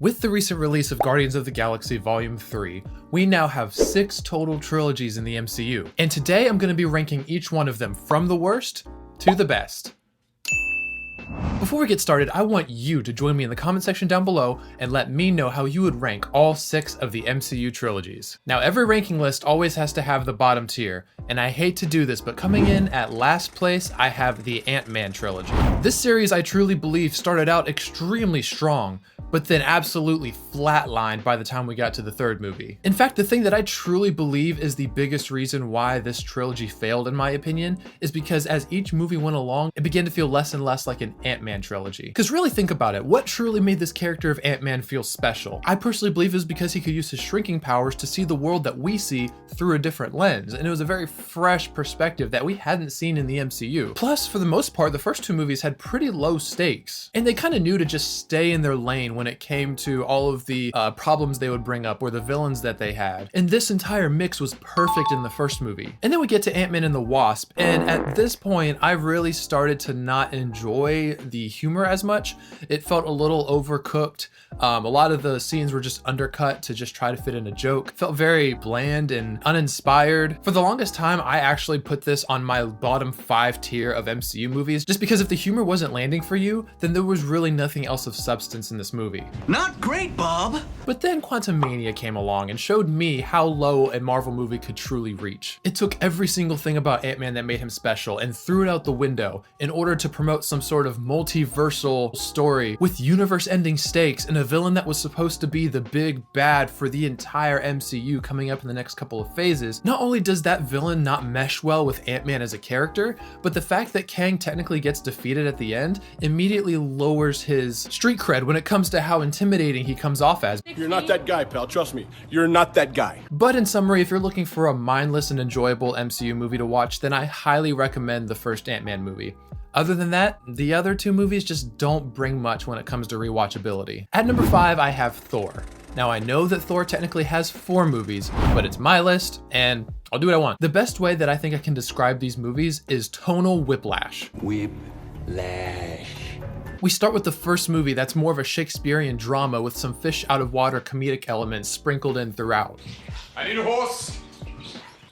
With the recent release of Guardians of the Galaxy Volume 3, we now have 6 total trilogies in the MCU. And today I'm going to be ranking each one of them from the worst to the best. Before we get started, I want you to join me in the comment section down below and let me know how you would rank all 6 of the MCU trilogies. Now, every ranking list always has to have the bottom tier, and I hate to do this, but coming in at last place, I have the Ant-Man trilogy. This series, I truly believe, started out extremely strong, but then absolutely flatlined by the time we got to the third movie. In fact, the thing that I truly believe is the biggest reason why this trilogy failed, in my opinion, is because as each movie went along, it began to feel less and less like an Ant-Man trilogy. Because really think about it, what truly made this character of Ant-Man feel special? I personally believe it was because he could use his shrinking powers to see the world that we see through a different lens, and it was a very fresh perspective that we hadn't seen in the MCU. Plus, for the most part, the first 2 movies had pretty low stakes, and they kind of knew to just stay in their lane when it came to all of the problems they would bring up or the villains that they had. And this entire mix was perfect in the first movie. And then we get to Ant-Man and the Wasp, and at this point, I really started to not enjoy the humor as much. It felt a little overcooked. A lot of the scenes were just undercut to just try to fit in a joke. It felt very bland and uninspired. For the longest time, I actually put this on my bottom 5 tier of MCU movies, just because if the humor wasn't landing for you, then there was really nothing else of substance in this movie. Not great, Bob. But then Quantumania came along and showed me how low a Marvel movie could truly reach. It took every single thing about Ant-Man that made him special and threw it out the window in order to promote some sort of multiversal story with universe-ending stakes and a villain that was supposed to be the big bad for the entire MCU coming up in the next couple of phases. Not only does that villain not mesh well with Ant-Man as a character, but the fact that Kang technically gets defeated at the end immediately lowers his street cred when it comes to how intimidating he comes off as. You're not that guy, pal. Trust me. You're not that guy. But in summary, if you're looking for a mindless and enjoyable MCU movie to watch, then I highly recommend the first Ant-Man movie. Other than that, the other 2 movies just don't bring much when it comes to rewatchability. At number 5, I have Thor. Now, I know that Thor technically has 4 movies, but it's my list, and I'll do what I want. The best way that I think I can describe these movies is tonal whiplash. Whiplash. We start with the first movie that's more of a Shakespearean drama with some fish out of water comedic elements sprinkled in throughout. I need a horse.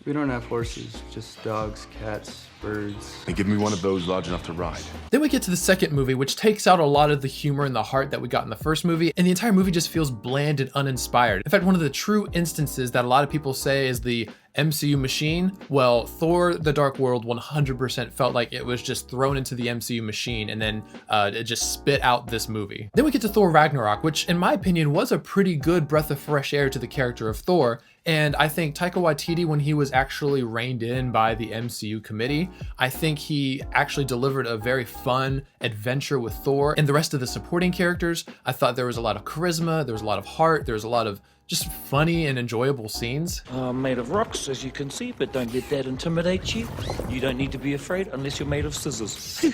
We don't have horses, just dogs, cats, birds. And give me one of those large enough to ride. Then we get to the second movie, which takes out a lot of the humor and the heart that we got in the first movie, and the entire movie just feels bland and uninspired. In fact, one of the true instances that a lot of people say is the MCU machine, well, Thor The Dark World 100% felt like it was just thrown into the MCU machine and then it just spit out this movie. Then we get to Thor Ragnarok, which in my opinion was a pretty good breath of fresh air to the character of Thor. And I think Taika Waititi, when he was actually reined in by the MCU committee, I think he actually delivered a very fun adventure with Thor. And the rest of the supporting characters, I thought there was a lot of charisma, there was a lot of heart, there was a lot of just funny and enjoyable scenes. Made of rocks, as you can see, but don't let that intimidate you. You don't need to be afraid unless you're made of scissors.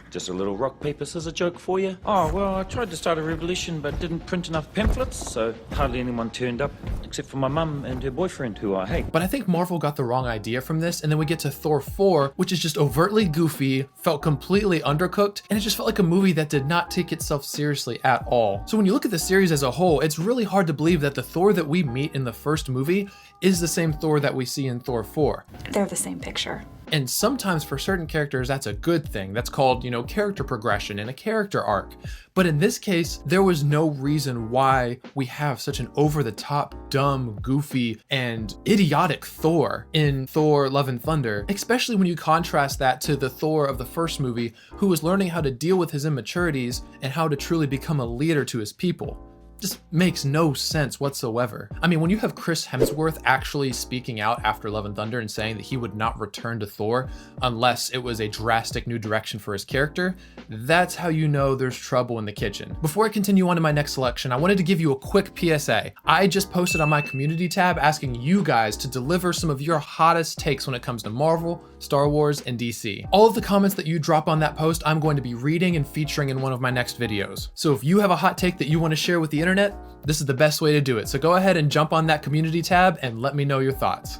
Just a little rock, paper, scissor joke for you. Oh, well, I tried to start a revolution, but didn't print enough pamphlets, so hardly anyone turned up, except for my mum and her boyfriend, who I hate. But I think Marvel got the wrong idea from this, and then we get to Thor 4, which is just overtly goofy, felt completely undercooked, and it just felt like a movie that did not take itself seriously at all. So when you look at the series as a whole, it's really hard to believe that the Thor that we meet in the first movie is the same Thor that we see in Thor 4. They're the same picture. And sometimes for certain characters, that's a good thing. That's called, character progression and a character arc. But in this case, there was no reason why we have such an over-the-top, dumb, goofy, and idiotic Thor in Thor Love and Thunder, especially when you contrast that to the Thor of the first movie, who was learning how to deal with his immaturities and how to truly become a leader to his people. Just makes no sense whatsoever. I mean, when you have Chris Hemsworth actually speaking out after Love and Thunder and saying that he would not return to Thor unless it was a drastic new direction for his character, that's how you know there's trouble in the kitchen. Before I continue on to my next selection, I wanted to give you a quick PSA. I just posted on my community tab asking you guys to deliver some of your hottest takes when it comes to Marvel, Star Wars, and DC. All of the comments that you drop on that post, I'm going to be reading and featuring in one of my next videos. So if you have a hot take that you want to share with the internet, this is the best way to do it. So go ahead and jump on that community tab and let me know your thoughts.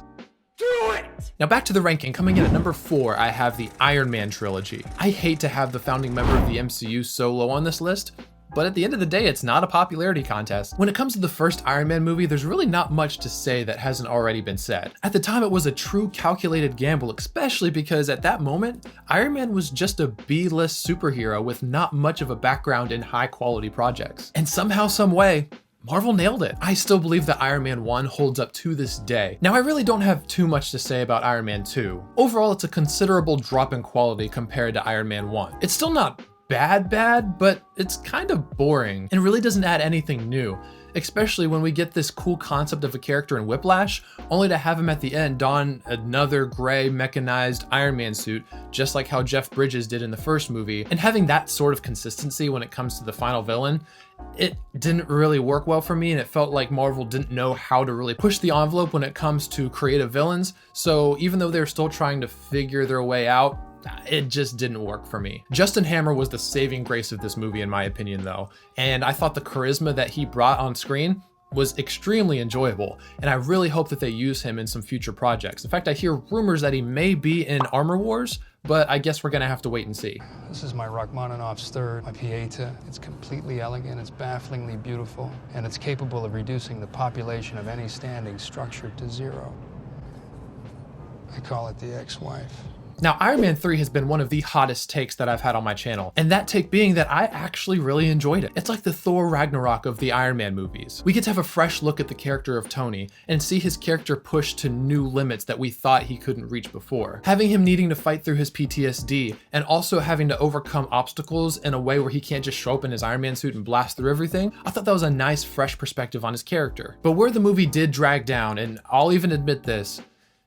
Do it! Now back to the ranking. Coming in at number 4, I have the Iron Man trilogy. I hate to have the founding member of the MCU so low on this list, but at the end of the day, it's not a popularity contest. When it comes to the first Iron Man movie, there's really not much to say that hasn't already been said. At the time, it was a true calculated gamble, especially because at that moment, Iron Man was just a B-list superhero with not much of a background in high-quality projects. And somehow, some way, Marvel nailed it. I still believe that Iron Man 1 holds up to this day. Now, I really don't have too much to say about Iron Man 2. Overall, it's a considerable drop in quality compared to Iron Man 1. It's still not bad, but it's kind of boring and really doesn't add anything new, especially when we get this cool concept of a character in Whiplash, only to have him at the end don another gray mechanized Iron Man suit, just like how Jeff Bridges did in the first movie. And having that sort of consistency when it comes to the final villain, it didn't really work well for me, and it felt like Marvel didn't know how to really push the envelope when it comes to creative villains. So even though they're still trying to figure their way out, it just didn't work for me. Justin Hammer was the saving grace of this movie in my opinion though, and I thought the charisma that he brought on screen was extremely enjoyable, and I really hope that they use him in some future projects. In fact, I hear rumors that he may be in Armor Wars, but I guess we're gonna have to wait and see. This is my Rachmaninoff's third, my Pieta. It's completely elegant, it's bafflingly beautiful, and it's capable of reducing the population of any standing structure to zero. I call it the ex-wife. Now, Iron Man 3 has been one of the hottest takes that I've had on my channel, and that take being that I actually really enjoyed it. It's like the Thor Ragnarok of the Iron Man movies. We get to have a fresh look at the character of Tony and see his character pushed to new limits that we thought he couldn't reach before. Having him needing to fight through his PTSD and also having to overcome obstacles in a way where he can't just show up in his Iron Man suit and blast through everything, I thought that was a nice, fresh perspective on his character. But where the movie did drag down, and I'll even admit this,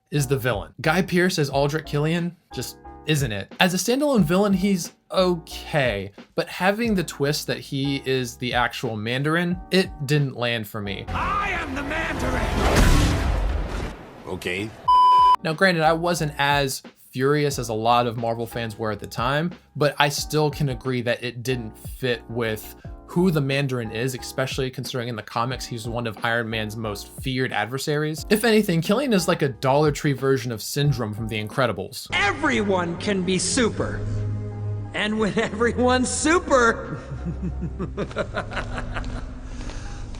is the villain. Guy Pearce as Aldrich Killian just isn't it. As a standalone villain, he's okay, but having the twist that he is the actual Mandarin, it didn't land for me. I am the Mandarin! Okay. Now granted, I wasn't as furious as a lot of Marvel fans were at the time, but I still can agree that it didn't fit with who the Mandarin is, especially considering in the comics he's one of Iron Man's most feared adversaries. If anything, Killian is like a Dollar Tree version of Syndrome from The Incredibles. Everyone can be super. And when everyone's super,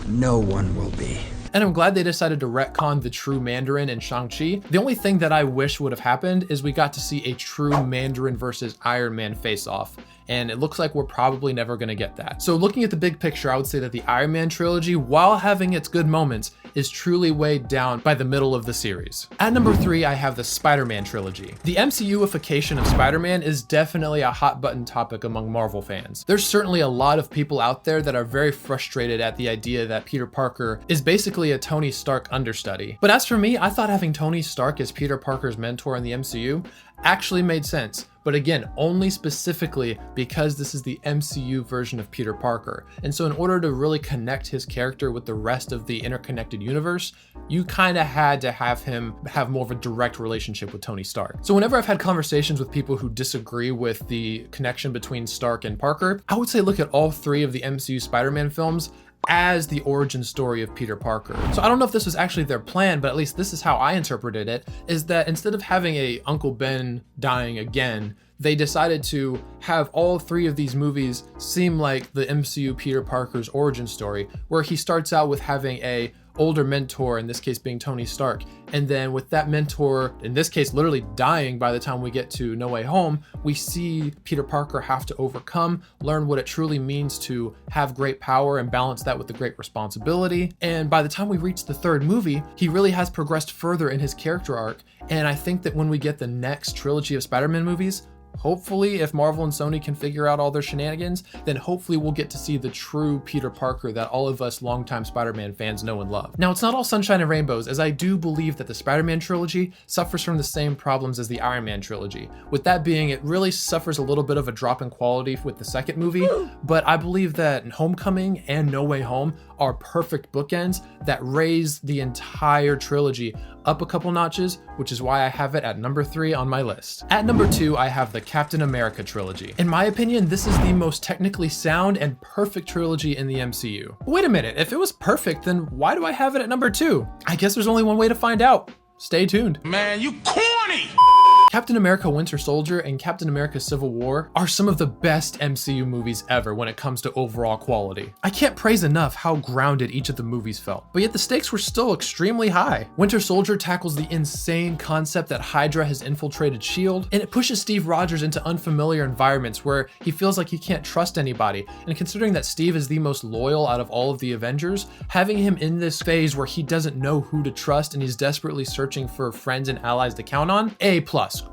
no one will be. And I'm glad they decided to retcon the true Mandarin in Shang-Chi. The only thing that I wish would have happened is we got to see a true Mandarin versus Iron Man face-off. And it looks like we're probably never gonna get that. So looking at the big picture, I would say that the Iron Man trilogy, while having its good moments, is truly weighed down by the middle of the series. At number 3, I have the Spider-Man trilogy. The MCU-ification of Spider-Man is definitely a hot button topic among Marvel fans. There's certainly a lot of people out there that are very frustrated at the idea that Peter Parker is basically a Tony Stark understudy. But as for me, I thought having Tony Stark as Peter Parker's mentor in the MCU actually made sense. But again, only specifically because this is the MCU version of Peter Parker. And so in order to really connect his character with the rest of the interconnected universe, you kind of had to have him have more of a direct relationship with Tony Stark. So whenever I've had conversations with people who disagree with the connection between Stark and Parker, I would say look at all 3 of the MCU Spider-Man films as the origin story of Peter Parker. So I don't know if this was actually their plan, but at least this is how I interpreted it, is that instead of having a Uncle Ben dying again, they decided to have all 3 of these movies seem like the MCU Peter Parker's origin story, where he starts out with having a older mentor, in this case being Tony Stark, and then with that mentor, in this case literally dying by the time we get to No Way Home, we see Peter Parker have to overcome, learn what it truly means to have great power and balance that with the great responsibility. And by the time we reach the 3rd movie, he really has progressed further in his character arc. And I think that when we get the next trilogy of Spider-Man movies, hopefully, if Marvel and Sony can figure out all their shenanigans, then hopefully we'll get to see the true Peter Parker that all of us longtime Spider-Man fans know and love. Now, it's not all sunshine and rainbows, as I do believe that the Spider-Man trilogy suffers from the same problems as the Iron Man trilogy. With that being, it really suffers a little bit of a drop in quality with the 2nd movie, but I believe that Homecoming and No Way Home are perfect bookends that raise the entire trilogy up a couple notches, which is why I have it at number 3 on my list. At number 2, I have the Captain America trilogy. In my opinion, this is the most technically sound and perfect trilogy in the MCU. Wait a minute, if it was perfect, then why do I have it at number 2? I guess there's only one way to find out. Stay tuned. Man, you corny! Captain America Winter Soldier and Captain America Civil War are some of the best MCU movies ever when it comes to overall quality. I can't praise enough how grounded each of the movies felt, but yet the stakes were still extremely high. Winter Soldier tackles the insane concept that Hydra has infiltrated S.H.I.E.L.D., and it pushes Steve Rogers into unfamiliar environments where he feels like he can't trust anybody. And considering that Steve is the most loyal out of all of the Avengers, having him in this phase where he doesn't know who to trust and he's desperately searching for friends and allies to count on, A+.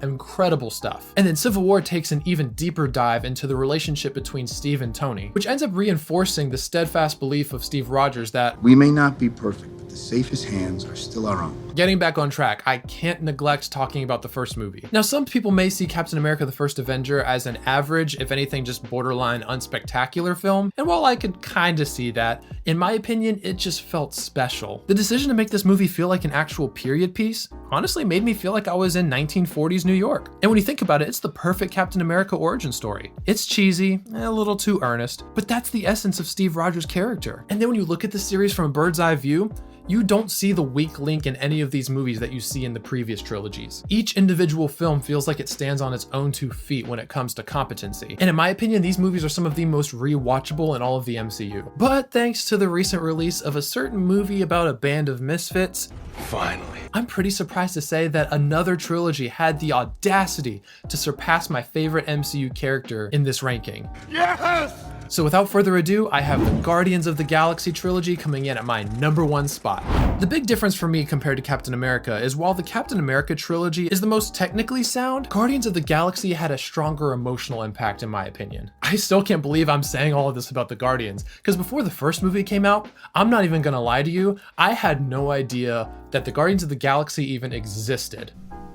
Incredible stuff. And then Civil War takes an even deeper dive into the relationship between Steve and Tony, which ends up reinforcing the steadfast belief of Steve Rogers that we may not be perfect, but the safest hands are still our own. Getting back on track, I can't neglect talking about the first movie. Now, some people may see Captain America the First Avenger as an average, if anything, just borderline unspectacular film. And while I could kind of see that, in my opinion, it just felt special. The decision to make this movie feel like an actual period piece honestly made me feel like I was in 1940s New York. And when you think about it, it's the perfect Captain America origin story. It's cheesy, a little too earnest, but that's the essence of Steve Rogers' character. And then when you look at the series from a bird's eye view, you don't see the weak link in any of these movies that you see in the previous trilogies. Each individual film feels like it stands on its own 2 feet when it comes to competency. And in my opinion, these movies are some of the most rewatchable in all of the MCU. But thanks to the recent release of a certain movie about a band of misfits, Finally. I'm pretty surprised to say that another trilogy had the audacity to surpass my favorite MCU character in this ranking. Yes! So without further ado, I have the Guardians of the Galaxy trilogy coming in at my #1 spot. The big difference for me compared to Captain America is while the Captain America trilogy is the most technically sound, Guardians of the Galaxy had a stronger emotional impact in my opinion. I still can't believe I'm saying all of this about the Guardians, because before the first movie came out, I'm not even gonna lie to you, I had no idea that the Guardians of the Galaxy even existed.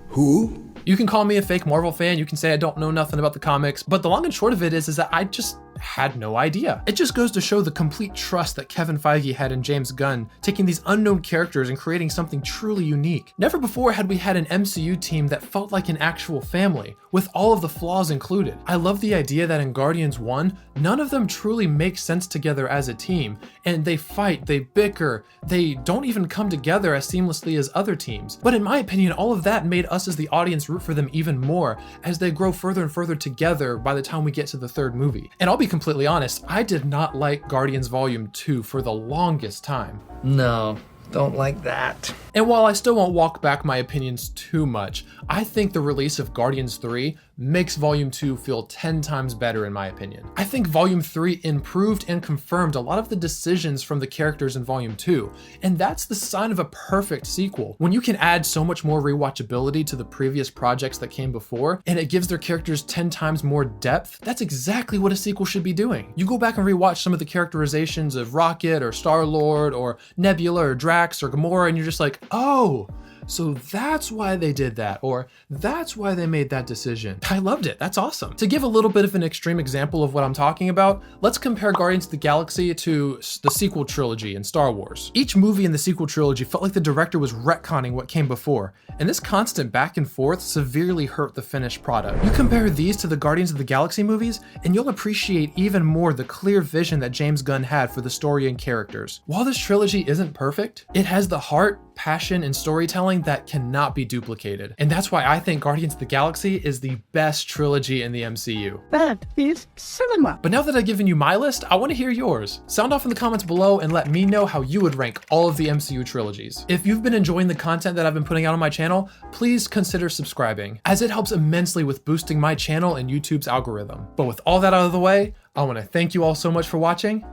Who? You can call me a fake Marvel fan, you can say I don't know nothing about the comics, but the long and short of it is that I just had no idea. It just goes to show the complete trust that Kevin Feige had in James Gunn, taking these unknown characters and creating something truly unique. Never before had we had an MCU team that felt like an actual family, with all of the flaws included. I love the idea that in Guardians 1, none of them truly make sense together as a team, and they fight, they bicker, they don't even come together as seamlessly as other teams. But in my opinion, all of that made us as the audience root for them even more as they grow further and further together by the time we get to the third movie. And I'll be completely honest, I did not like Guardians Volume 2 for the longest time. No, don't like that. And while I still won't walk back my opinions too much, I think the release of Guardians 3 makes Volume 2 feel 10 times better in my opinion. I think Volume 3 improved and confirmed a lot of the decisions from the characters in Volume 2, and that's the sign of a perfect sequel. When you can add so much more rewatchability to the previous projects that came before, and it gives their characters 10 times more depth, that's exactly what a sequel should be doing. You go back and rewatch some of the characterizations of Rocket or Star-Lord or Nebula or Drax or Gamora, and you're just like, oh, so that's why they did that, or that's why they made that decision. I loved it, that's awesome. To give a little bit of an extreme example of what I'm talking about, let's compare Guardians of the Galaxy to the sequel trilogy in Star Wars. Each movie in the sequel trilogy felt like the director was retconning what came before, and this constant back and forth severely hurt the finished product. You compare these to the Guardians of the Galaxy movies, and you'll appreciate even more the clear vision that James Gunn had for the story and characters. While this trilogy isn't perfect, it has the heart, passion, and storytelling that cannot be duplicated. And that's why I think Guardians of the Galaxy is the best trilogy in the MCU. That is cinema. But now that I've given you my list, I want to hear yours. Sound off in the comments below and let me know how you would rank all of the MCU trilogies. If you've been enjoying the content that I've been putting out on my channel, please consider subscribing, as it helps immensely with boosting my channel and YouTube's algorithm. But with all that out of the way, I want to thank you all so much for watching,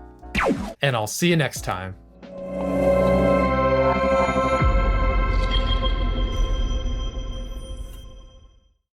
and I'll see you next time.